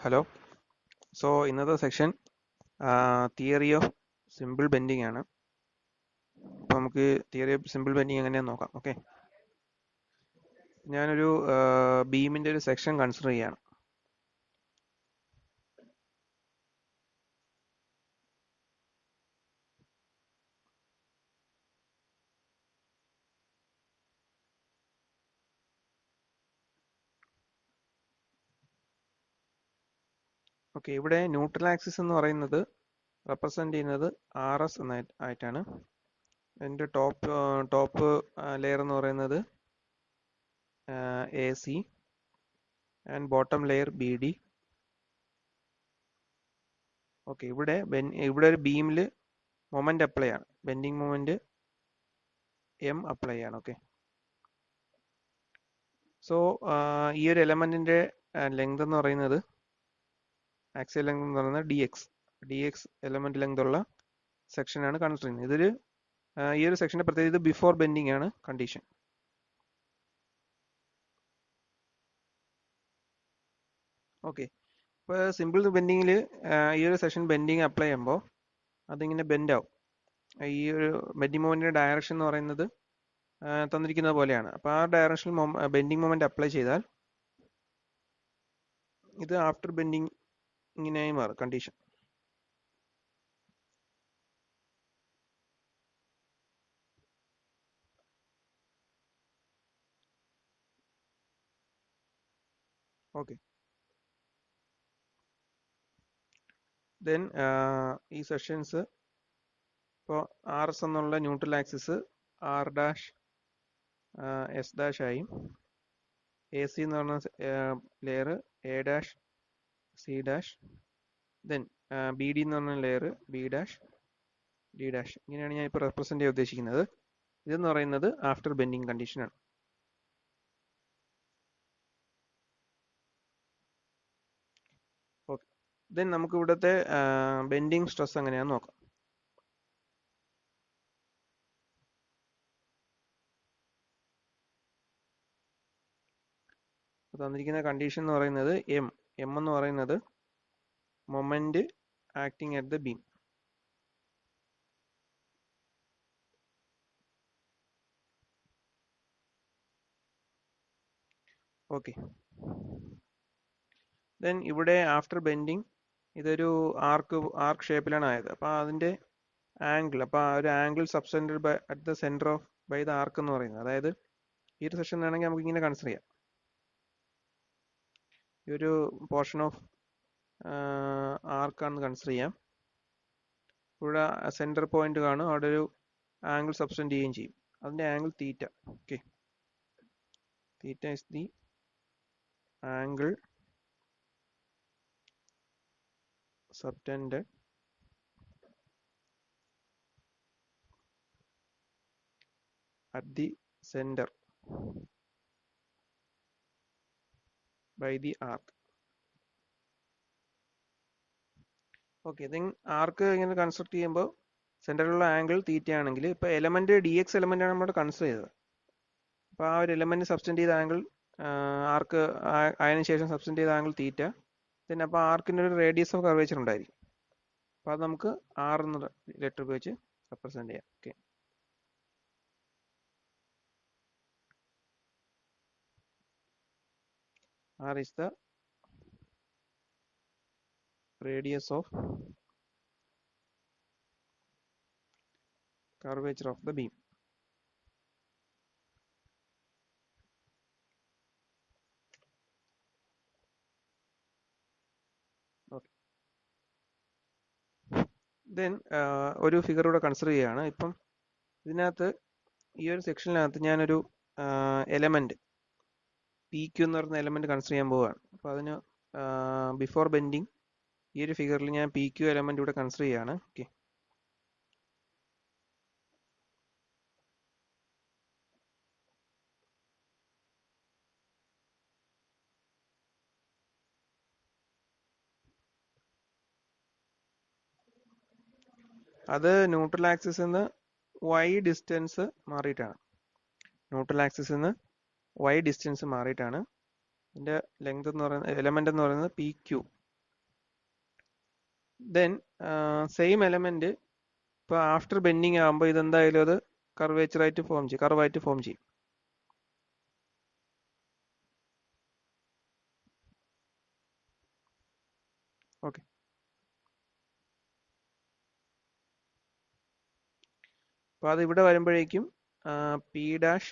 Hello. ഇന്നത്തെ section theory of simple bending ആണ്. അപ്പോൾ നമുക്ക് തിയറി ഓഫ് സിമ്പിൾ ബെൻഡിങ് എങ്ങനെയാണെന്ന് നോക്കാം. ഓക്കെ, ഞാനൊരു ബീമിൻ്റെ ഒരു സെക്ഷൻ കൺസിഡർ ചെയ്യാണ്. ഓക്കെ, ഇവിടെ ന്യൂട്രൽ ആക്സിസ് എന്ന് പറയുന്നത് റെപ്രസെൻ്റ് ചെയ്യുന്നത് RS ആയിട്ടാണ്. എൻ്റെ ടോപ്പ് ലെയർ എന്ന് പറയുന്നത് AC and bottom layer BD. Okay, ഇവിടെ ഒരു ബീമിൽ മൊമെൻ്റ് അപ്ലൈ ആണ്, ബെൻഡിങ് മൊമെൻ്റ് M അപ്ലൈ ആണ്. ഓക്കെ, ഈ ഒരു എലമെൻറ്റിൻ്റെ ലെങ്ത് എന്ന് പറയുന്നത്, ആക്സിയൽ ലെങ്ത് എന്ന് പറയുന്നത് DX എലമെന്റ് ലെങ്ത് ഉള്ള സെക്ഷനാണ് കൺസിഡർ ചെയ്യുന്നത്. ഈ ഒരു സെക്ഷൻ്റെ പ്രത്യേകത ബിഫോർ ബെൻഡിങ് ആണ് കണ്ടീഷൻ. ഓക്കെ, ഇപ്പോൾ സിമ്പിൾ ബെൻഡിങ്ങിൽ ഈ ഒരു സെക്ഷൻ ബെൻഡിങ് അപ്ലൈ ചെയ്യുമ്പോൾ അതിങ്ങനെ ബെൻഡ് ആവും. ഈ ഒരു ബെൻഡിങ് മൊമെൻറ്റിൻ്റെ ഡയറക്ഷൻ എന്ന് പറയുന്നത് തന്നിരിക്കുന്നത് പോലെയാണ്. അപ്പോൾ ആ ഡയറക്ഷനിൽ ബെൻഡിങ് മൊമെൻറ്റ് അപ്ലൈ ചെയ്താൽ ഇത് ആഫ്റ്റർ ബെൻഡിങ് ഇങ്ങനെയായി മാറും കണ്ടീഷൻ. ഓക്കെ, ദെൻ ഈ സെക്ഷൻസ് ഇപ്പോൾ RS എന്നുള്ള ന്യൂട്രൽ ആക്സിസ് R', S' ആയി, AC എന്ന് പറഞ്ഞ layer A', C', then BD എന്ന് പറഞ്ഞ ലെയർ B', D'. ഇങ്ങനെയാണ് ഞാൻ ഇപ്പോൾ റെപ്രസെൻ്റ് ചെയ്യാൻ ഉദ്ദേശിക്കുന്നത്. ഇതെന്ന് പറയുന്നത് ആഫ്റ്റർ ബെൻഡിങ് കണ്ടീഷനാണ്. ഓക്കെ, ദെൻ നമുക്ക് ഇവിടുത്തെ ബെൻഡിങ് സ്ട്രെസ് എങ്ങനെയാണെന്ന് നോക്കാം. തന്നിരിക്കുന്ന കണ്ടീഷൻ എന്ന് പറയുന്നത് M എന്ന് പറയുന്നത് moment acting at the beam. Okay, then ഇവിടെ ആഫ്റ്റർ ബെൻഡിങ് ഇതൊരു ആർക്ക് ഷേപ്പിലാണ് ആയത്. അപ്പോൾ അതിൻ്റെ ആംഗിൾ, അപ്പോൾ ആ ഒരു angle subtended at the centre of by the arc എന്ന് പറയുന്നത്, അതായത് ഈ ഒരു സെക്ഷൻ ആണെങ്കിൽ നമുക്ക് ഇങ്ങനെ കൺസിഡർ ചെയ്യാം. ഈ ഒരു പോർഷൻ ഓഫ് ആർക്കാണെന്ന് കൺസിഡർ ചെയ്യാം. ഇവിടെ സെൻറ്റർ പോയിന്റ് കാണും, അവിടെ ഒരു ആംഗിൾ സബ്സെൻഡ് ചെയ്യുകയും ചെയ്യും. അതിൻ്റെ angle theta. Okay, theta is the angle subtended at the center by the arc. Okay, then arc ഇങ്ങനെ കൺസ്ട്രക്ട് ചെയ്യുമ്പോൾ സെൻറ്ററിലുള്ള ആംഗിൾ തീറ്റ ആണെങ്കിൽ, ഇപ്പോൾ എലമെന്റ് DX എലമെന്റ് ആണ് നമ്മൾ കൺസിഡർ ചെയ്തത്. അപ്പോൾ ആ ഒരു എലമെന്റ് സബ്സ്റ്റൻഡ് ചെയ്ത ആംഗിൾ ആർക്ക് ആയതിനു ശേഷം സബ്സ്റ്റൻഡ് ചെയ്ത ആംഗിൾ തീറ്റ. ദെൻ അപ്പോൾ ആർക്കിൻ്റെ ഒരു റേഡിയസ് ഓഫ് കർവേച്ചർ ഉണ്ടായിരിക്കും. അപ്പോൾ അത് നമുക്ക് R എന്ന ലെറ്റർ ഉപയോഗിച്ച് റെപ്രസെന്റ് ചെയ്യാം. Okay, R is the radius of curvature of the beam. Okay, then ഒരു ഫിഗർ കൂടെ കൺസിഡർ ചെയ്യുകയാണ്. ഇപ്പം ഇതിനകത്ത് ഈ ഒരു സെക്ഷനിനകത്ത് ഞാനൊരു എലമെന്റ് PQ എന്ന് പറയുന്ന എലമെന്റ് കൺസിഡർ ചെയ്യാൻ പോവുകയാണ്. അപ്പോൾ അതിന് ബിഫോർ ബെൻഡിങ് ഈ ഒരു ഫിഗറിൽ ഞാൻ PQ എലമെന്റ് ഇവിടെ കൺസിഡർ ചെയ്യുകയാണ്. ഓക്കെ, അത് ന്യൂട്രൽ ആക്സിസിൽ നിന്ന് Y ഡിസ്റ്റൻസ് മാറിയിട്ടാണ്. ന്യൂട്രൽ ആക്സിസിൽ നിന്ന് Y ഡിസ്റ്റൻസ് മാറിയിട്ടാണ് ഇതിൻ്റെ ലെങ്ത് എന്ന് പറയുന്നത്, എലമെന്റ് എന്ന് പറയുന്നത് PQ ദെൻ സെയിം എലമെന്റ് ഇപ്പോൾ ആഫ്റ്റർ ബെൻഡിങ് ആകുമ്പോൾ ഇതെന്തായാലും അത് കർവായിട്ട് ഫോം ചെയ്യും. ഓക്കെ, അപ്പോൾ അത് ഇവിടെ വരുമ്പോഴേക്കും പി ഡാഷ്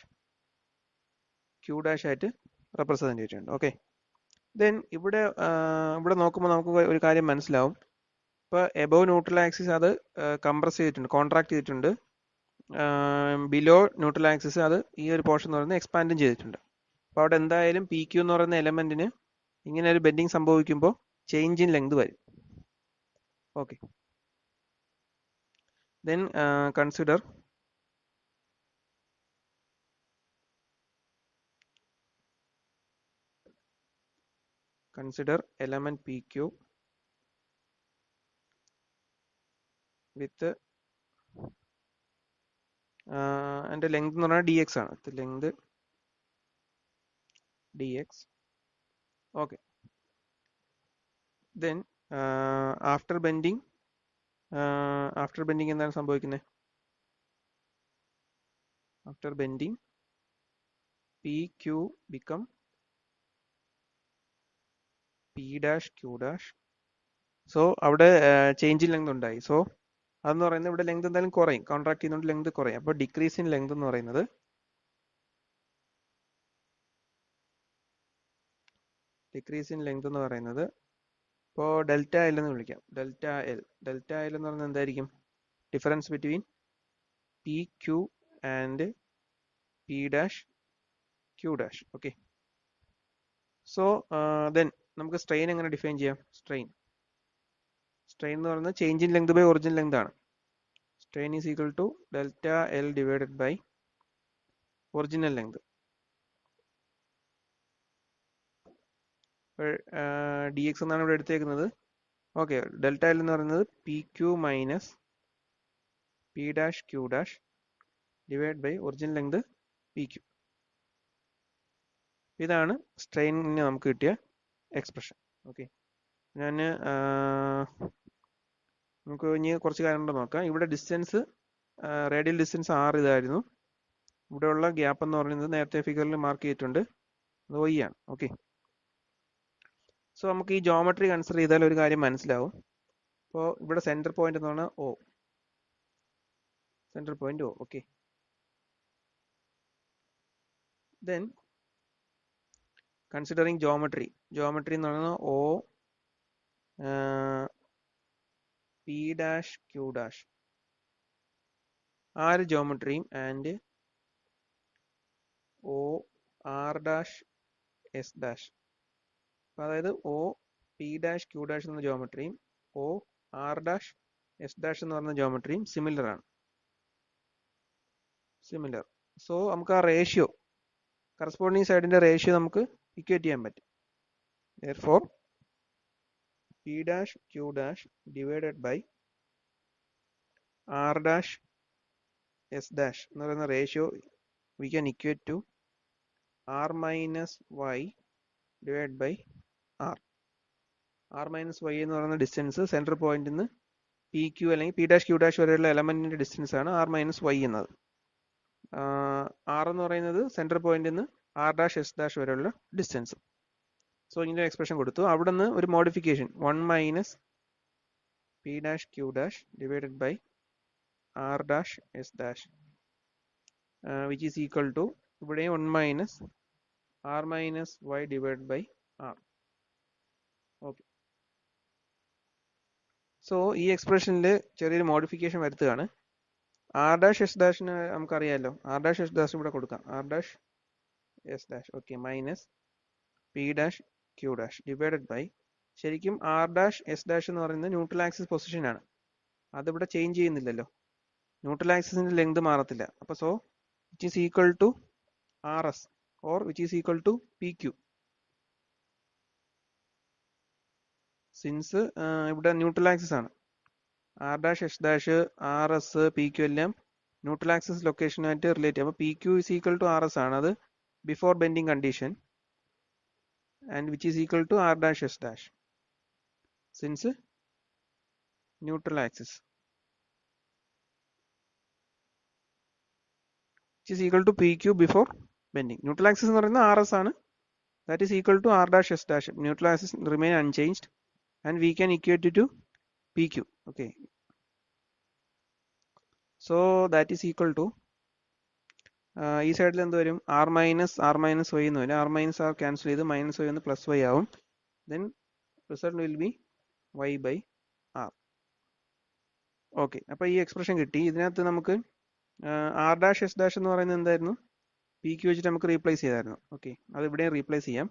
ക്യൂ ഡാഷ് ആയിട്ട് റെപ്രസെന്റ് ചെയ്തിട്ടുണ്ട്. ഓക്കെ, ദെൻ ഇവിടെ നോക്കുമ്പോൾ നമുക്ക് ഒരു കാര്യം മനസ്സിലാവും. ഇപ്പോൾ എബോവ് ന്യൂട്രൽ ആക്സിസ് അത് കംപ്രസ് ചെയ്തിട്ടുണ്ട്, കോൺട്രാക്ട് ചെയ്തിട്ടുണ്ട്. ബിലോ ന്യൂട്രൽ ആക്സിസ് അത് ഈ ഒരു പോർഷൻ എന്ന് പറയുന്നത് എക്സ്പാൻഡും ചെയ്തിട്ടുണ്ട്. അപ്പോൾ അവിടെ എന്തായാലും പി ക്യൂ എന്ന് പറയുന്ന എലമെന്റിന് ഇങ്ങനെ ഒരു ബെൻഡിങ് സംഭവിക്കുമ്പോൾ ചേഞ്ച് ഇൻ ലെങ്ത് വരും. Okay, then consider element PQ with and length എന്ന് പറഞ്ഞാൽ dx ആണ്. Length dx. Okay, then after bending എന്താണ് സംഭവിക്കുന്നത്? After bending P Q become P dash Q dash. So അവിടെ ചേഞ്ച് ഇൻ ലെങ്ത് ഉണ്ടായി. So അതെന്ന് പറയുന്നത് ഇവിടെ ലെങ്ത് എന്തായാലും കുറയും, കോൺട്രാക്ട് ചെയ്യുന്നതുകൊണ്ട് ലെങ്ത് കുറയും. അപ്പോൾ ഡിക്രീസ് ഇൻ ലെങ്ത് എന്ന് പറയുന്നത് ഇപ്പോൾ ഡെൽറ്റ എൽ എന്ന് വിളിക്കാം. ഡെൽറ്റ എൽ എന്ന് പറയുന്നത് എന്തായിരിക്കും? Difference between P Q and P dash Q dash. Okay, so then നമുക്ക് സ്ട്രെയിൻ എങ്ങനെ ഡിഫൈൻ ചെയ്യാം? സ്ട്രെയിൻ എന്ന് പറയുന്നത് change in length by original length ആണ്. Strain is equal to delta L divided by original length. D X എന്നാണ് ഇവിടെ എടുത്തേക്കുന്നത്. Okay, delta L എന്ന് പറയുന്നത് P Q minus P dash Q dash divide by original length P Q. ഇതാണ് സ്ട്രെയിനിന് നമുക്ക് കിട്ടിയ എക്സ്പ്രഷൻ. ഓക്കെ, നമുക്ക് ഇനി കുറച്ച് കാര്യങ്ങൾ നോക്കാം. ഇവിടെ ഡിസ്റ്റൻസ് റേഡിയൽ ഡിസ്റ്റൻസ് 6 ഇതായിരുന്നു. ഇവിടെയുള്ള ഗ്യാപ്പ് എന്ന് പറയുന്നത് നേരത്തെ ഫിഗറിൽ മാർക്ക് ചെയ്തിട്ടുണ്ട്, അത് y ആണ്. ഓക്കെ, സോ നമുക്ക് ഈ ജോമെട്രി കൺസിഡർ ചെയ്താൽ ഒരു കാര്യം മനസ്സിലാവും. അപ്പോൾ ഇവിടെ സെൻറ്റർ പോയിന്റ് എന്ന് പറഞ്ഞാൽ O, central point O. Okay, then considering geometry എന്ന് പറയുന്നത് O P dash Q dash ആ ഒരു ജോമെട്രിയും and O R dash S dash, അതായത് O P dash Q dash എന്ന ജോമെട്രിയും O R dash S dash എന്ന് പറയുന്ന ജോമെട്രിയും സിമിലർ ആണ്. സോ നമുക്ക് ആ റേഷ്യോ, കറസ്പോണ്ടിങ് സൈഡിന്റെ റേഷ്യോ നമുക്ക് ഇക്വേറ്റ് ചെയ്യാൻ പറ്റും. therefore p dash q dash divided by r dash s dash എന്ന് പറയുന്ന ratio we can equate to r minus y divided by r minus y എന്ന് പറയുന്ന ഡിസ്റ്റൻസ് സെൻട്രൽ പോയിന്റിൽ നിന്ന് പി ക്യൂ അല്ലെങ്കിൽ പി ഡാഷ് ക്യൂ ഡാഷ് വരെയുള്ള എലമെന്റിന്റെ distance ആണ് r minus y എന്നത്. r എന്ന് പറയുന്നത് സെൻട്രൽ പോയിന്റിൽ നിന്ന് r dash s dash വരെയുള്ള ഡിസ്റ്റൻസ്. സോ ഇങ്ങനെ എക്സ്പ്രഷൻ കൊടുത്തു. അവിടെ നിന്ന് ഒരു modification 1 minus p dash q dash divided by r dash s dash which is equal to ഇവിടെ 1 minus r minus y divided by r. ഓക്കെ, സോ ഈ എക്സ്പ്രഷനിൽ ചെറിയൊരു മോഡിഫിക്കേഷൻ വരുത്തുകയാണ്. ആർ ഡാഷ് എസ് ഡാഷിന് നമുക്കറിയാമല്ലോ, ആർ ഡാഷ് എസ് ഡാഷ് ഇവിടെ കൊടുക്കാം, R dash S dash. Okay, minus P dash Q dash divided by, ശരിക്കും ആർ ഡാഷ് എസ് ഡാഷ് എന്ന് പറയുന്നത് ന്യൂട്രൽ ആക്സിസ് പൊസിഷൻ ആണ്. അതിവിടെ ചേഞ്ച് ചെയ്യുന്നില്ലല്ലോ, ന്യൂട്രൽ ആക്സിസിന്റെ ലെങ്ത് മാറത്തില്ല. അപ്പോൾ so which is equal to R S or which is equal to P Q. Since ഇവിടെ ന്യൂട്രൽ ആക്സിസ് ആണ്, R dash S dash R S P Q എല്ലാം neutral axis ലൊക്കേഷനുമായിട്ട് റിലേറ്റ് ചെയ്യും. അപ്പോൾ P Q is equal to R S ആണ്, അത് before bending condition, and which is equal to R dash S dash. Since neutral axis, which is equal to PQ before bending. Neutral axis എന്ന് പറയുന്നത് RS ആണ്. That is equal to R dash S dash. Neutral axis remain unchanged and we can equate it to PQ. Okay. So that is equal to ഈ സൈഡിൽ എന്ത് വരും? R minus y എന്ന് വരും. R minus R cancel ചെയ്ത് minus y എന്ന് plus y ആവും. Then result will be y by R. Okay, അപ്പോൾ ഈ എക്സ്പ്രഷൻ കിട്ടി. ഇതിനകത്ത് നമുക്ക് R dash S dash എന്ന് പറയുന്നത് എന്തായിരുന്നു? PQ വെച്ചിട്ട് നമുക്ക് റീപ്ലേസ് ചെയ്തായിരുന്നു. ഓക്കെ, അത് ഇവിടെ റീപ്ലേസ് ചെയ്യാം.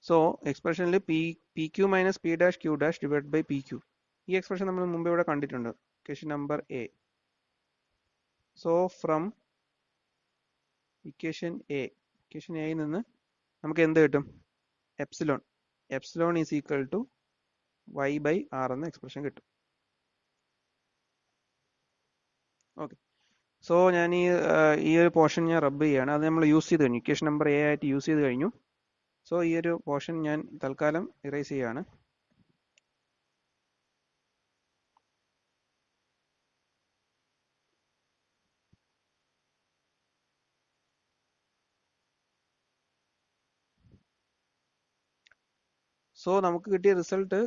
സോ എക്സ്പ്രഷനിൽ PQ മൈനസ് P dash Q dash divide by PQ. ഈ എക്സ്പ്രഷൻ നമ്മൾ മുമ്പ് ഇവിടെ കണ്ടിട്ടുണ്ട്, question number A. So from equation എയിൽ നിന്ന് നമുക്ക് എന്ത് കിട്ടും? Epsilon is equal to y by R എന്ന എക്സ്പ്രഷൻ കിട്ടും. ഓക്കെ, സോ ഞാൻ ഈ ഒരു പോർഷൻ ഞാൻ റബ്ബ് ചെയ്യാണ്. അത് നമ്മൾ യൂസ് ചെയ്ത് കഴിഞ്ഞു, ഇക്വേഷൻ നമ്പർ A ആയിട്ട് യൂസ് ചെയ്ത് കഴിഞ്ഞു. സോ ഈ ഒരു പോർഷൻ ഞാൻ തൽക്കാലം ഇറേസ് ചെയ്യാണ്. സോ നമുക്ക് കിട്ടിയ result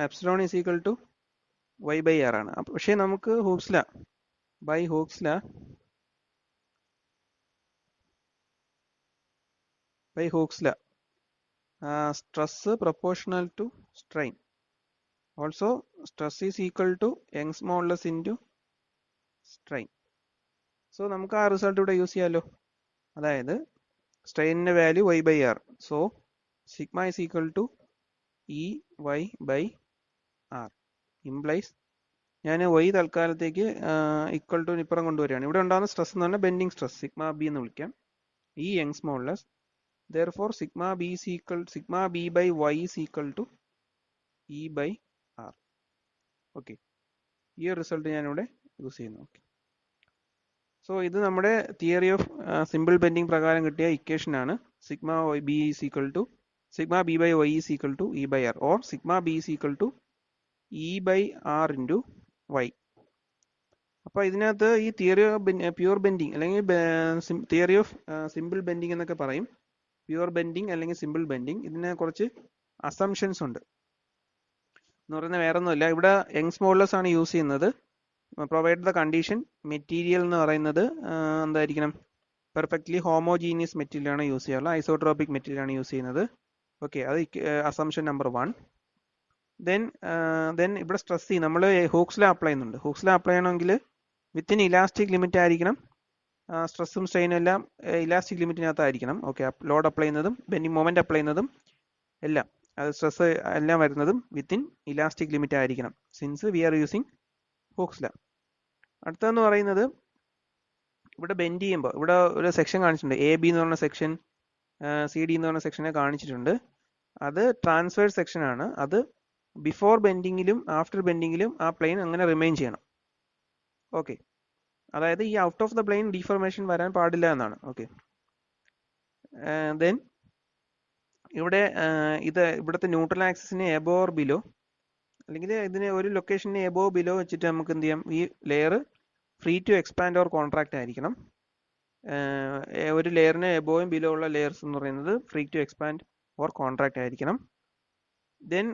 epsilon is equal to y by R ആണ്. പക്ഷേ നമുക്ക് Hooke's law stress proportional to strain. Also stress is equal to Young's modulus into strain. So നമുക്ക് ആ റിസൾട്ട് ഇവിടെ യൂസ് ചെയ്യാമല്ലോ. അതായത് സ്ട്രെയിനിൻ്റെ value y by R. So sigma is equal to EY by R implies ഞാൻ y തൽക്കാലത്തേക്ക് equal to ഇപ്പുറം കൊണ്ടുവരികയാണ്. ഇവിടെ ഉണ്ടാകുന്ന സ്ട്രെസ് എന്ന് പറഞ്ഞാൽ ബെൻഡിങ് സ്ട്രെസ്, സിഗ്മ ബി എന്ന് വിളിക്കാം. ഈ Young's modulus, therefore sigma b by y is equal to E by R. Okay, ഈ റിസൾട്ട് ഞാനിവിടെ യൂസ് ചെയ്യുന്നു. ഓക്കെ, സോ ഇത് നമ്മുടെ തിയറി ഓഫ് സിമ്പിൾ ബെൻഡിങ് പ്രകാരം കിട്ടിയ ഇക്വേഷൻ ആണ്. Sigma b is equal to sigma b by y is equal to E by R, or sigma b is equal to E by R into y. അപ്പോൾ ഇതിനകത്ത് ഈ theory of pure bending അല്ലെങ്കിൽ theory of simple bending എന്നൊക്കെ പറയും. Pure bending അല്ലെങ്കിൽ simple bending, ഇതിന് കുറച്ച് assumptions ഉണ്ട്. എന്ന് പറയുന്നത് വേറെ ഒന്നുമില്ല, ഇവിടെ യങ്സ് മോഡുലസ് ആണ് യൂസ് ചെയ്യുന്നത്. പ്രൊവൈഡ് ദ കണ്ടീഷൻ മെറ്റീരിയൽ എന്ന് പറയുന്നത് എന്തായിരിക്കണം? പെർഫെക്റ്റ്ലി ഹോമോജീനിയസ് മെറ്റീരിയൽ ആണ് യൂസ് ചെയ്യാറുള്ളത്, ഐസോട്രോപിക് മെറ്റീരിയൽ ആണ് യൂസ് ചെയ്യുന്നത്. ഓക്കെ, അത് അസംഷൻ നമ്പർ 1. ദെൻ ഇവിടെ സ്ട്രെസ് നമ്മൾ ഹൂക്സ് ലോ അപ്ലൈ ചെയ്യുന്നുണ്ട്. ഹൂക്സ് ലോ അപ്ലൈ ചെയ്യണമെങ്കിൽ വിത്തിൻ ഇലാസ്റ്റിക് ലിമിറ്റ് ആയിരിക്കണം. സ്ട്രെസ്സും സ്ട്രെയിനും എല്ലാം ഇലാസ്റ്റിക് ലിമിറ്റിനകത്തായിരിക്കണം. ഓക്കെ, ലോഡ് അപ്ലൈ ചെയ്യുന്നതും ബെൻഡിങ് മൊമെന്റ് അപ്ലൈ ചെയ്യുന്നതും എല്ലാം, അത് സ്ട്രെസ് എല്ലാം വരുന്നതും വിത്തിൻ ഇലാസ്റ്റിക് ലിമിറ്റ് ആയിരിക്കണം, since we are using Hooke's law. അടുത്തതെന്ന് പറയുന്നത് ഇവിടെ ബെൻഡ് ചെയ്യുമ്പോൾ ഇവിടെ ഒരു സെക്ഷൻ കാണിച്ചിട്ടുണ്ട്, AB എന്ന് പറഞ്ഞ സെക്ഷൻ, CD എന്ന് പറഞ്ഞ സെക്ഷനെ കാണിച്ചിട്ടുണ്ട്. അത് ട്രാൻസ്വേഴ്സ് സെക്ഷൻ ആണ്. അത് ബിഫോർ ബെൻഡിങ്ങിലും ആഫ്റ്റർ ബെൻഡിങ്ങിലും ആ പ്ലെയിൻ അങ്ങനെ റിമെയിൻ ചെയ്യണം. ഓക്കെ, അതായത് ഈ out of the plain deformation വരാൻ പാടില്ല എന്നാണ്. ഓക്കെ, ദെൻ ഇവിടെ ഇവിടുത്തെ ന്യൂട്രൽ ആക്സിസിന് എബോ ഓർ ബിലോ, അല്ലെങ്കിൽ ഇതിന് ഒരു ലൊക്കേഷന് എബോ ബിലോ വെച്ചിട്ട് നമുക്ക് എന്ത് ചെയ്യാം? ഈ layer free to expand or contract ആയിരിക്കണം. ഒരു ലെയറിന് എബോയും ബിലോ ഉള്ള ലെയർസ് എന്ന് പറയുന്നത് free to expand or contract ആയിരിക്കണം. Then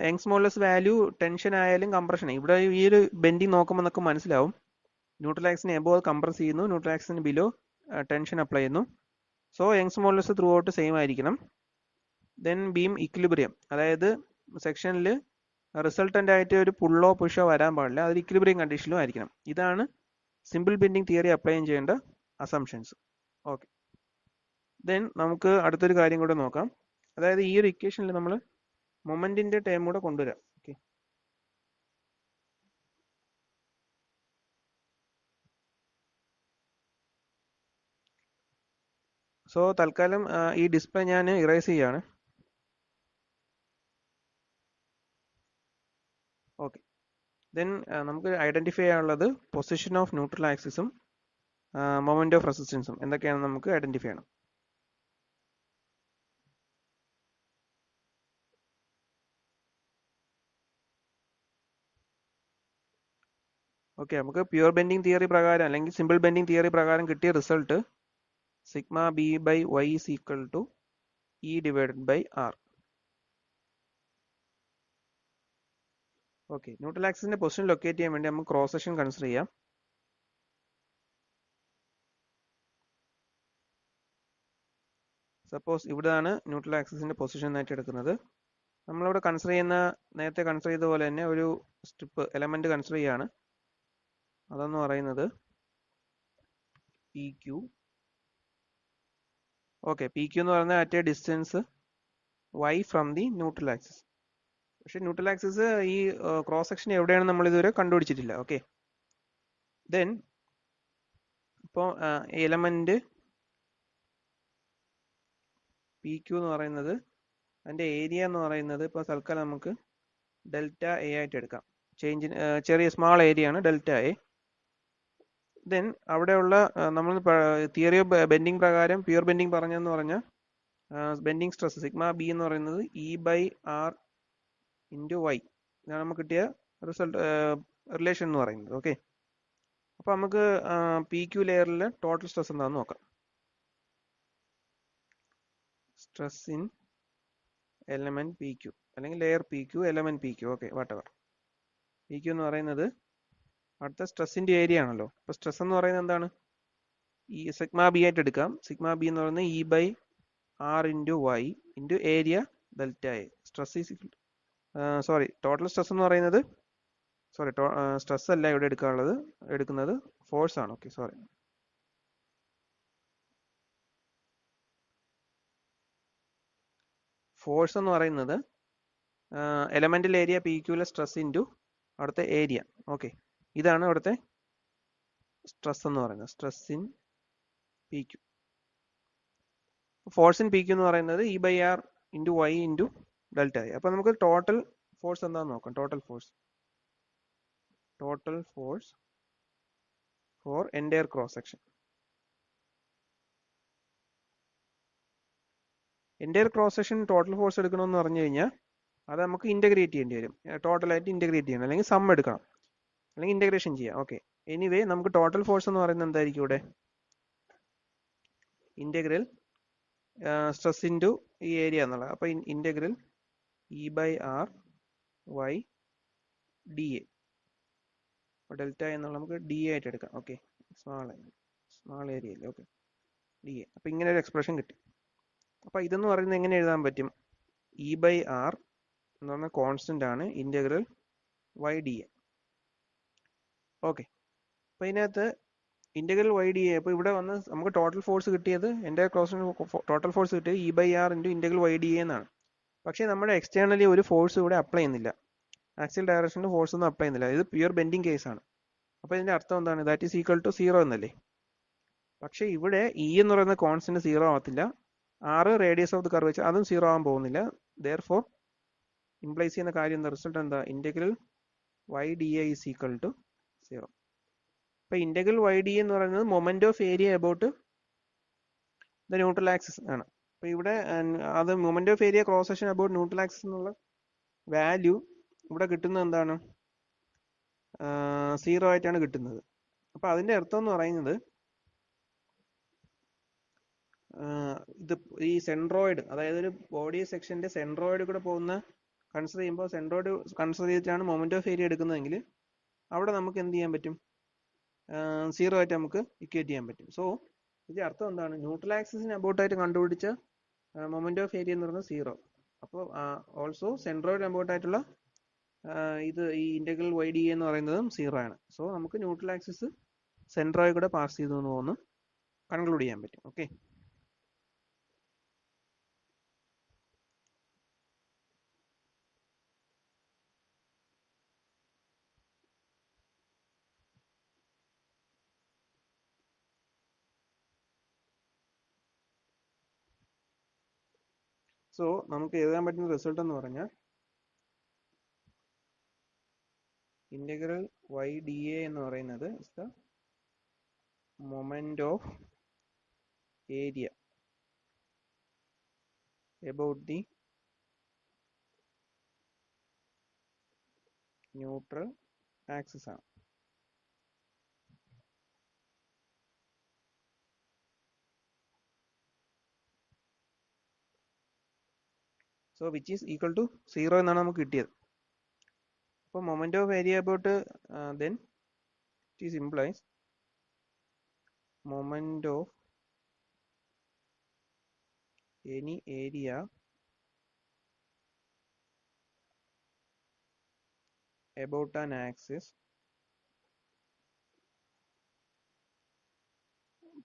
Young's modulus value tension ആയാലും കംപ്രഷൻ, ഇവിടെ ഈ ഒരു ബെൻഡിങ് നോക്കുമ്പോൾ നമുക്ക് മനസ്സിലാവും. ന്യൂട്രൽ ആക്സിന് എബോ കംപ്രസ് ചെയ്യുന്നു, ന്യൂട്രൽ ആക്സിന് ബിലോ ടെൻഷൻ അപ്ലൈ ചെയ്യുന്നു. So Young's modulus throughout same ആയിരിക്കണം. ദെൻ ബീം ഇക്വിലിബ്രിയം, അതായത് സെക്ഷനിൽ റിസൾട്ടൻ്റ് ആയിട്ട് ഒരു പുള്ളോ പുഷോ വരാൻ പാടില്ല, അതൊരു ഇക്വിലിബ്രിയം കണ്ടീഷനിലും ആയിരിക്കണം. ഇതാണ് സിമ്പിൾ ബെൻഡിങ് തിയറി അപ്ലൈ ചെയ്യേണ്ട അസംഷൻസ്. ഓക്കെ, ദെൻ നമുക്ക് അടുത്തൊരു കാര്യം കൂടെ നോക്കാം. അതായത് ഈ ഒരു ഇക്വേഷനിൽ നമ്മൾ മൊമെന്റിന്റെ ടേം കൂടെ കൊണ്ടുവരാം. ഓക്കെ, സോ തൽക്കാലം ഈ ഡിസ്പ്ലേ ഞാൻ ഇറേസ് ചെയ്യാണ്. ഓക്കെ, ദെൻ നമുക്ക് ഐഡന്റിഫൈ ചെയ്യാനുള്ളത് പൊസിഷൻ ഓഫ് ന്യൂട്രൽ ആക്സിസും മൊമെന്റ് ഓഫ് റെസിസ്റ്റൻസും എന്തൊക്കെയാണെന്ന് നമുക്ക് ഐഡന്റിഫൈ ചെയ്യണം. ഓക്കെ, നമുക്ക് പ്യുവർ ബെൻഡിങ് തിയറി പ്രകാരം അല്ലെങ്കിൽ സിമ്പിൾ ബെൻഡിങ് തിയറി പ്രകാരം കിട്ടിയ result sigma B by Y is equal to E divided by R. Okay, neutral ആക്സിസിന്റെ പൊസിഷൻ ലൊക്കേറ്റ് ചെയ്യാൻ വേണ്ടി നമുക്ക് ക്രോസ് സെക്ഷൻ കൺസിഡർ ചെയ്യാം. സപ്പോസ് ഇവിടെയാണ് ന്യൂട്രൽ ആക്സിസിന്റെ പൊസിഷൻ ആയിട്ട് എടുക്കുന്നത്. നമ്മളിവിടെ കൺസിഡർ ചെയ്യുന്ന, നേരത്തെ കൺസിഡർ ചെയ്ത പോലെ തന്നെ ഒരു സ്ട്രിപ്പ് എലമെന്റ് കൺസിഡർ ചെയ്യാണ്. അതെന്ന് പറയുന്നത് P Q. Okay, P Q എന്ന് പറയുന്നത് at A distance y from the neutral axis. പക്ഷെ ന്യൂട്രൽ ആക്സിസ് ഈ ക്രോസ് സെക്ഷൻ എവിടെയാണെന്ന് നമ്മൾ ഇതുവരെ കണ്ടുപിടിച്ചിട്ടില്ല. ഓക്കെ, ദെൻ ഇപ്പോൾ എലമെന്റ് പി ക്യു എന്ന് പറയുന്നത് അതിന്റെ ഏരിയ എന്ന് പറയുന്നത് ഇപ്പോൾ തൽക്കാലം നമുക്ക് ഡെൽറ്റ എ ആയിട്ട് എടുക്കാം. ചെറിയ സ്മാൾ ഏരിയ ആണ് ഡെൽറ്റ എ. ദെൻ അവിടെയുള്ള നമ്മൾ തിയറി ഓഫ് ബെൻഡിങ് പ്രകാരം പ്യുവർ ബെൻഡിങ് പറഞ്ഞെന്ന് പറഞ്ഞാൽ ബെൻഡിങ് സ്ട്രെസ് സിഗ്മ ബി എന്ന് പറയുന്നത് E by R into Y. ഇതാണ് നമുക്ക് കിട്ടിയ റിസൾട്ട് റിലേഷൻ എന്ന് പറയുന്നത്. ഓക്കെ, അപ്പോൾ നമുക്ക് പി ക്യു ലെയറിലെ ടോട്ടൽ സ്ട്രെസ് എന്താണെന്ന് നോക്കാം. Stress in element P Q അല്ലെങ്കിൽ layer P Q element P Q. Okay, whatever. പി ക്യു എന്ന് പറയുന്നത് അടുത്ത സ്ട്രെസ്സിന്റെ ഏരിയ ആണല്ലോ. അപ്പോൾ സ്ട്രെസ് എന്ന് പറയുന്നത് എന്താണ്? ഈ സിഗ്മ ബി ആയിട്ട് എടുക്കാം. സിഗ്മ ബി എന്ന് പറയുന്നത് E by R into Y into area delta A. Stress is total stress എന്ന് പറയുന്നത് സ്ട്രെസ് അല്ല ഇവിടെ എടുക്കുന്നത് ഫോഴ്സ് ആണ്. ഓക്കെ, ഫോഴ്സ് എന്ന് പറയുന്നത് എലമെന്റൽ ഏരിയ പി ക്യൂലെ സ്ട്രെസ് ഇൻറ്റു അവിടുത്തെ ഏരിയ. ഓക്കെ, ഇതാണ് അവിടുത്തെ സ്ട്രെസ് എന്ന് പറയുന്നത്, stress in P Q. Force in P Q എന്ന് പറയുന്നത് E by R into Y into delta A. അപ്പോൾ നമുക്ക് ടോട്ടൽ ഫോഴ്സ് എന്താണെന്ന് നോക്കാം. Total force for entire cross section. Entire cross section total force എടുക്കണമെന്ന് പറഞ്ഞു കഴിഞ്ഞാൽ അത് നമുക്ക് ഇന്റഗ്രേറ്റ് ചെയ്യേണ്ടി വരും. ടോട്ടലായിട്ട് ഇന്റഗ്രേറ്റ് ചെയ്യണം, അല്ലെങ്കിൽ സം എടുക്കണം, അല്ലെങ്കിൽ ഇന്റഗ്രേഷൻ ചെയ്യാം. ഓക്കെ, എനിവേ നമുക്ക് ടോട്ടൽ ഫോഴ്സ് എന്ന് പറയുന്നത് എന്തായിരിക്കും? ഇവിടെ ഇന്റഗ്രൽ സ്ട്രെസ് ഇൻറ്റു ഈ ഏരിയ എന്നുള്ളത്. അപ്പോൾ integral E by R Y D A. Delta എന്നുള്ള നമുക്ക് ഡി എ ആയിട്ട് എടുക്കാം. ഓക്കെ, സ്മാൾ ഏരിയ അല്ലേ. Okay, D A. അപ്പോൾ ഇങ്ങനെ ഒരു എക്സ്പ്രഷൻ കിട്ടി. അപ്പോൾ ഇതെന്ന് പറയുന്നത് എങ്ങനെ എഴുതാൻ പറ്റും? ഇ ബൈ ആർ എന്ന് പറഞ്ഞാൽ കോൺസ്റ്റന്റ് ആണ്, integral Y D A. Okay, അപ്പോൾ ഇതിനകത്ത് ഇന്റഗ്രൽ വൈ ഡി എ. അപ്പോൾ ഇവിടെ വന്ന് നമുക്ക് ടോട്ടൽ ഫോഴ്സ് കിട്ടിയത്, എൻ്റെ ടോട്ടൽ ഫോഴ്സ് കിട്ടിയത് E by R into integral Y D A എന്നാണ്. പക്ഷേ നമ്മുടെ എക്സ്റ്റേണലി ഒരു ഫോഴ്സ് ഇവിടെ അപ്ലൈ ചെയ്യുന്നില്ല, ആക്സിയൽ ഡയറക്ഷനിൽ ഫോഴ്സ് ഒന്നും അപ്ലൈ ചെയ്യുന്നില്ല. ഇത് പ്യുവർ ബെൻഡിങ് കേസാണ്. അപ്പോൾ ഇതിന്റെ അർത്ഥം എന്താണ്? ദാറ്റ് ഈസ് ഈക്വൽ ടു 0 എന്നല്ലേ. പക്ഷേ ഇവിടെ ഇ എന്ന് പറയുന്ന കോൺസ്റ്റന്റ് 0 ആവത്തില്ല. ആറ് റേഡിയസ് ഓഫ് ദി കർവ് വെച്ചാൽ അതും 0 ആവാൻ പോകുന്നില്ല. ദെയർഫോർ ഇംപ്ലൈസ് ചെയ്യുന്ന കാര്യം എന്താ? റിസൾട്ട് എന്താ? Integral Y D A is equal to 0. അപ്പോൾ ഇന്റഗ്രൽ വൈ ഡി എന്ന് പറയുന്നത് moment of area about the neutral axis ആണ്. അപ്പോൾ ഇവിടെ അത് moment of area cross section about neutral axis എന്നുള്ള വാല്യൂ ഇവിടെ കിട്ടുന്നത് എന്താണ്? 0 ആയിട്ടാണ് കിട്ടുന്നത്. അപ്പോൾ അതിന്റെ അർത്ഥം എന്ന് പറയുന്നത് ഇത് ഈ സെൻട്രോയിഡ്, അതായത് ഒരു ബോഡി സെക്ഷന്റെ സെൻട്രോയിഡ് കൂടെ പോകുന്ന കൺസിഡർ ചെയ്യുമ്പോൾ, സെൻട്രോയിഡ് കൺസിഡർ ചെയ്തിട്ടാണ് മൊമെന്റ് ഓഫ് ഏരിയ എടുക്കുന്നതെങ്കിൽ അവിടെ നമുക്ക് എന്ത് ചെയ്യാൻ പറ്റും? 0 ആയിട്ട് നമുക്ക് ഇക്വേറ്റ് ചെയ്യാൻ പറ്റും. സോ ഇതിന്റെ അർത്ഥം എന്താണ്? ന്യൂട്രൽ ആക്സിസിന് അബൌട്ട് ആയിട്ട് കണ്ടുപിടിച്ച മൊമെന്റ് ഓഫ് ഏരിയ എന്ന് പറയുന്നത് 0. അപ്പോൾ ഓൾസോ സെൻട്രോയിഡ് അബൌട്ട് ആയിട്ടുള്ള ഈ ഇന്റഗ്രൽ വൈ ഡി എന്ന് പറയുന്നതും 0 ആണ്. സോ നമുക്ക് ന്യൂട്രൽ ആക്സിസ് സെൻട്രോയിഡ് കൂടെ പാസ് ചെയ്തു എന്ന് തോന്നുന്നു കൺക്ലൂഡ് ചെയ്യാൻ പറ്റും. ഓക്കെ, സോ നമുക്ക് എഴുതാൻ പറ്റുന്ന റിസൾട്ട് എന്ന് പറഞ്ഞാൽ ഇന്റഗ്രൽ വൈ ഡി എ എന്ന് പറയുന്നത് is the moment of area about the neutral axis ആണ്. So which is equal to 0 എന്നാണ് നമുക്ക് കിട്ടിയത്. അപ്പോൾ moment of area about then it is implies moment of any area about an axis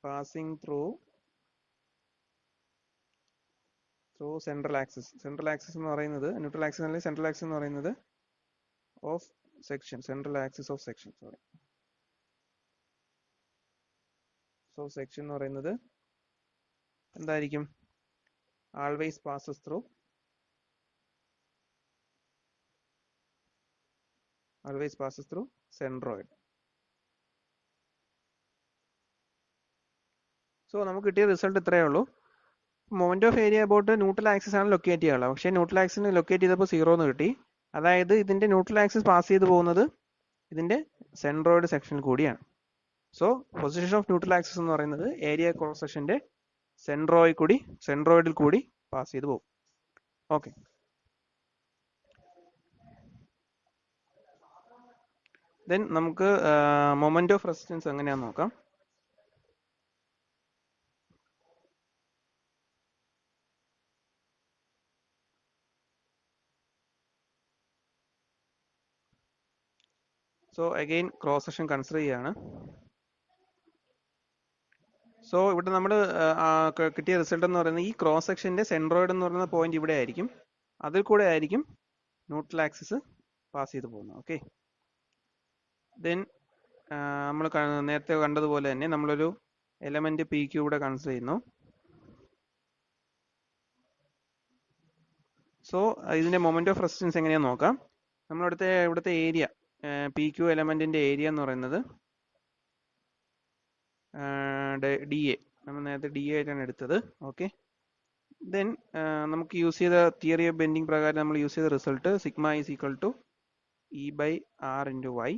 passing through central axis. Central axis എന്ന് പറയുന്നത് neutral axis അല്ലെങ്കിൽ central axis എന്ന് പറയുന്നത് of section, central axis of section, sorry. So section എന്ന് പറയുന്നത് എന്തായിരിക്കും? always passes through centroid. So നമുക്ക് കിട്ടിയ റിസൾട്ട് ഇത്രയേ ഉള്ളൂ. Moment of area about neutral axis ആണ് ലൊക്കേറ്റ് ചെയ്യാനുള്ളത്. പക്ഷേ ന്യൂട്രൽ ആക്സിന് ലൊക്കേറ്റ് ചെയ്തപ്പോൾ 0 എന്ന് കിട്ടി. അതായത് ഇതിന്റെ ന്യൂട്രൽ ആക്സിസ് പാസ് ചെയ്ത് പോകുന്നത് ഇതിന്റെ സെൻട്രോയിഡ് സെക്ഷനിൽ കൂടിയാണ്. So position of neutral axis എന്ന് പറയുന്നത് ഏരിയ ക്രോസ് സെക്ഷന്റെ സെൻട്രോയിഡിൽ കൂടി പാസ് ചെയ്ത് പോകും. ഓക്കെ, ദെൻ നമുക്ക് മൊമെന്റ് ഓഫ് റെസിസ്റ്റൻസ് എങ്ങനെയാണെന്ന് നോക്കാം. So again cross section consider ചെയ്യാണ്. സോ ഇവിടെ നമ്മൾ കിട്ടിയ റിസൾട്ട് എന്ന് പറയുന്നത് ഈ ക്രോസ് സെക്ഷന്റെ സെൻട്രോയിഡ് എന്ന് പറയുന്ന പോയിന്റ് ഇവിടെ ആയിരിക്കും. അതിൽ കൂടെ ആയിരിക്കും ന്യൂട്രൽ ആക്സിസ് പാസ് ചെയ്ത് പോകുന്നത്. ഓക്കെ, ദെൻ നമ്മൾ നേരത്തെ കണ്ടതുപോലെ തന്നെ നമ്മളൊരു എലമെന്റ് പി ക്യൂ ഇവിടെ കൺസിഡർ ചെയ്യുന്നു. സോ ഇതിന്റെ മൊമെന്റ് ഓഫ് റെസിസ്റ്റൻസ് എങ്ങനെയാന്ന് നോക്കാം. ഇവിടുത്തെ ഏരിയ പി ക്യൂ എലമെന്റിന്റെ ഏരിയ എന്ന് പറയുന്നത് ഡി എ, നമ്മൾ നേരത്തെ ഡി എ ആയിട്ടാണ് എടുത്തത്. ഓക്കെ, ദെൻ നമുക്ക് യൂസ് ചെയ്ത തിയറി ഓഫ് ബെൻഡിങ് പ്രകാരം നമ്മൾ യൂസ് ചെയ്ത result sigma is equal to E by R into Y.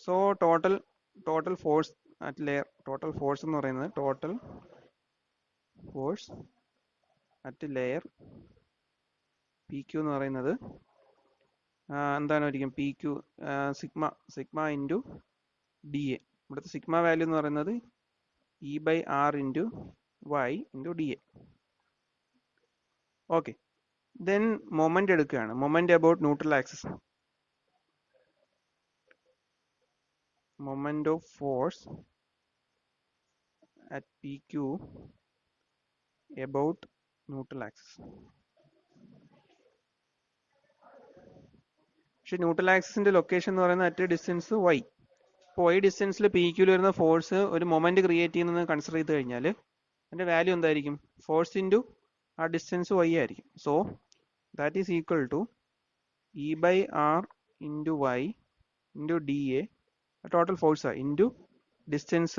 So total force at layer, total force എന്ന് പറയുന്നത് total force at layer P Q എന്ന് പറയുന്നത് എന്തായിരിക്കും? P Q sigma into D A. ഇവിടുത്തെ sigma value എന്ന് പറയുന്നത് E by R into Y into D A. Okay, then moment എടുക്കുകയാണ്. Moment about neutral axis, moment of force at PQ about neutral axis. പക്ഷെ neutral ആക്സിസിന്റെ location എന്ന് പറയുന്നത് at distance y. ഇപ്പോൾ y ഡിസ്റ്റൻസിൽ P ക്യൂല് വരുന്ന force ഒരു moment create ചെയ്യുന്നത് consider ചെയ്ത് കഴിഞ്ഞാൽ അതിന്റെ വാല്യൂ എന്തായിരിക്കും? ഫോഴ്സ് ഇൻറ്റു ആ ഡിസ്റ്റൻസ് y ആയിരിക്കും. So that is equal to E by R into Y into D A, total force into distance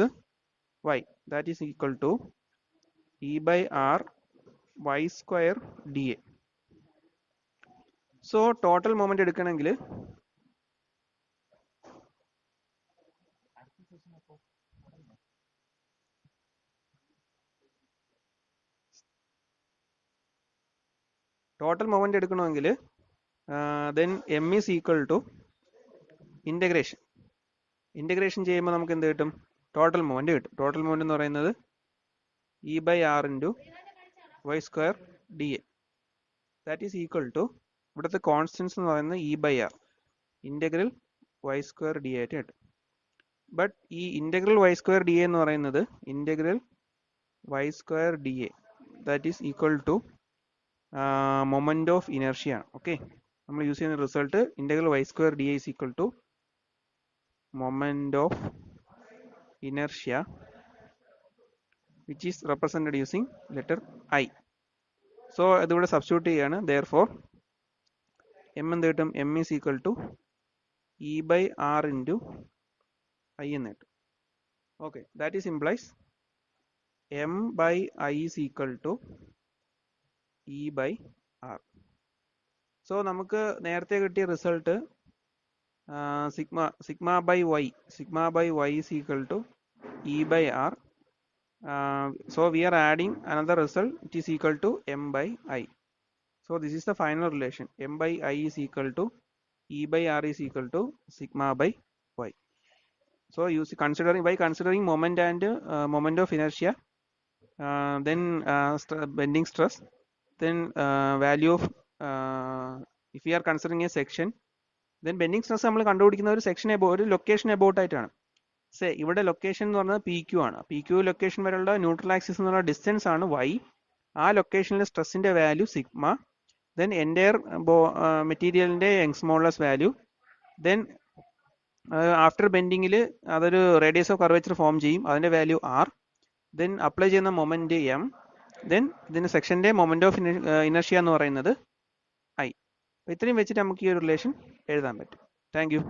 y, that is equal to e by r y square dA. So total moment എടുക്കണമെങ്കിൽ then m is equal to ഇന്റഗ്രേഷൻ ചെയ്യുമ്പോൾ നമുക്ക് എന്ത് കിട്ടും? Total moment കിട്ടും. Total moment എന്ന് പറയുന്നത് E by R into Y square D A, that is equal to ഇവിടുത്തെ കോൺസ്റ്റൻസ് എന്ന് പറയുന്നത് E by R integral Y square D ആയിട്ട് കിട്ടും. ബട്ട് ഈ integral Y square D A എന്ന് പറയുന്നത് integral Y square D A that is equal to moment of inertia ആണ്. Okay, നമ്മൾ യൂസ് ചെയ്യുന്ന result integral Y square D A is equal to moment of inertia which is represented using letter I. So അതിവിടെ substitute ചെയ്യാണ്. therefore m എന്ത് കിട്ടും? m is equal to e by r into I എന്ന് കിട്ടും. Okay, that is implies m by I is equal to e by r. So നമുക്ക് നേരത്തെ കിട്ടിയ result sigma by y is equal to e by r So we are adding another result, it is equal to m by I. So this is the final relation, m by I is equal to E by R is equal to sigma by Y. So by considering moment and moment of inertia, then bending stress, then value of if we are considering a section, then bending stress നമ്മൾ കണ്ടുപിടിക്കുന്ന ഒരു section ഒരു location about ആയിട്ടാണ്. ഇവിടെ location എന്ന് പറഞ്ഞാൽ P Q ആണ്. P Q location വരെയുള്ള ന്യൂട്രൽ ആക്സിസ് എന്നുള്ള ഡിസ്റ്റൻസ് ആണ് y. ആ ലൊക്കേഷനിലെ സ്ട്രെസ്സിന്റെ വാല്യൂ സിഗ്മ. ദെൻ എൻറ്റയർ മെറ്റീരിയലിന്റെ Young's modulus value. Then after ബെൻഡിങ്ങിൽ അതൊരു റേഡിയസ് ഓഫ് കർവേച്ചർ ഫോം ചെയ്യും, അതിന്റെ വാല്യൂ ആർ. ദെൻ അപ്ലൈ ചെയ്യുന്ന മൊമെന്റ് എം. ദെൻ ഇതിന് സെക്ഷന്റെ മൊമെന്റ് ഓഫ് ഇനർഷ്യ എന്ന് പറയുന്നത് ഐ. ഇത്രയും വെച്ചിട്ട് നമുക്ക് ഈ ഒരു റിലേഷൻ എഴുതാൻ പറ്റും. Thank you.